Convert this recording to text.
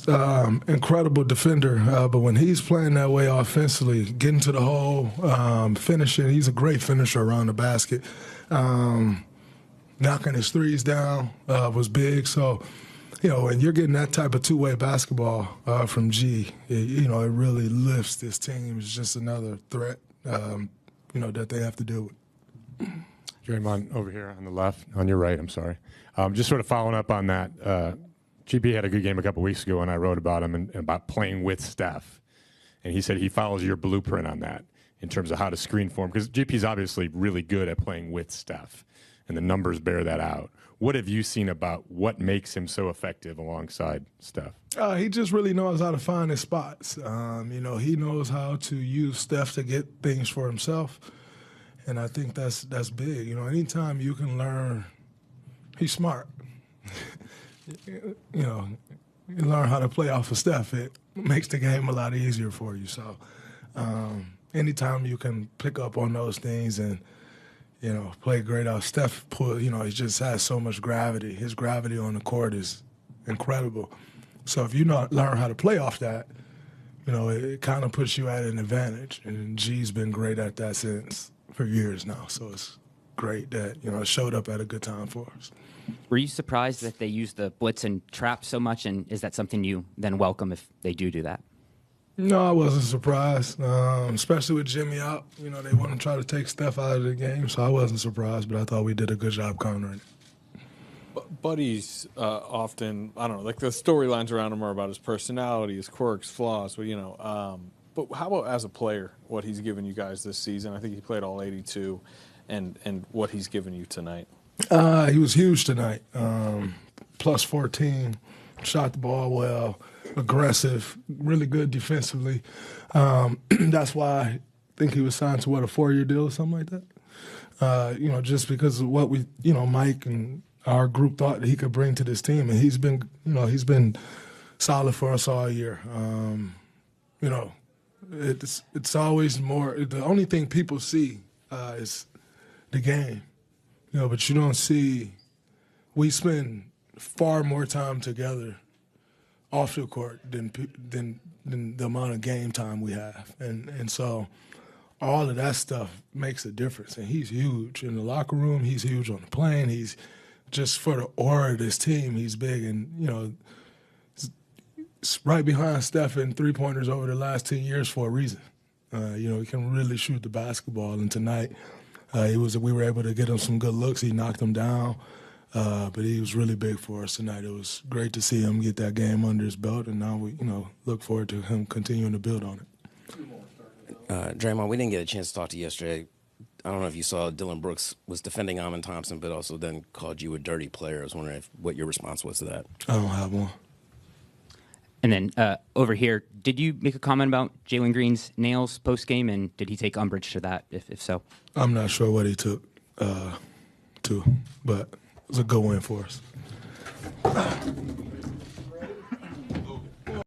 incredible defender, but when he's playing that way offensively, getting to the hole, finishing, he's a great finisher around the basket. Knocking his threes down was big. So, when you're getting that type of two-way basketball from G, it really lifts this team. It's just another threat, that they have to deal with. Draymond over here on the left, on your right, I'm sorry. Just sort of following up on that, GP had a good game a couple weeks ago, and I wrote about him and about playing with Steph. And he said he follows your blueprint on that in terms of how to screen for him, because GP's obviously really good at playing with Steph, and the numbers bear that out. What have you seen about what makes him so effective alongside Steph? He just really knows how to find his spots. He knows how to use Steph to get things for himself, and I think that's big. Anytime you can learn, he's smart. You learn how to play off of Steph, it makes the game a lot easier for you. So anytime you can pick up on those things and, play great off Steph, he just has so much gravity. His gravity on the court is incredible. So if you learn how to play off that, it kind of puts you at an advantage. And G's been great at that for years now. So it's great that, it showed up at a good time for us. Were you surprised that they use the blitz and trap so much, and is that something you then welcome if they do that? No, I wasn't surprised, especially with Jimmy out. They want to try to take Steph out of the game, so I wasn't surprised, but I thought we did a good job countering it. Buddy's often, I don't know, like the storylines around him are about his personality, his quirks, flaws, but how about as a player, what he's given you guys this season? I think he played all 82, and what he's given you tonight. He was huge tonight. Plus 14, shot the ball well, aggressive, really good defensively. That's why I think he was signed to, a 4-year deal or something like that? Just because of what we, Mike and our group thought that he could bring to this team. And he's been solid for us all year. It's always more, the only thing people see is the game. But you don't see, we spend far more time together off the court than the amount of game time we have. And so all of that stuff makes a difference. And he's huge in the locker room. He's huge on the plane. He's just for the aura of this team, he's big. And, it's right behind Steph in three-pointers over the last 10 years for a reason. He can really shoot the basketball. And tonight, we were able to get him some good looks. He knocked them down, but he was really big for us tonight. It was great to see him get that game under his belt, and now we, look forward to him continuing to build on it. Draymond, we didn't get a chance to talk to you yesterday. I don't know if you saw Dylan Brooks was defending Amon Thompson, but also then called you a dirty player. I was wondering what your response was to that. I don't have one. And then over here, did you make a comment about Jalen Green's nails post-game, and did he take umbrage to that, if so? I'm not sure what he took to, but it was a good win for us.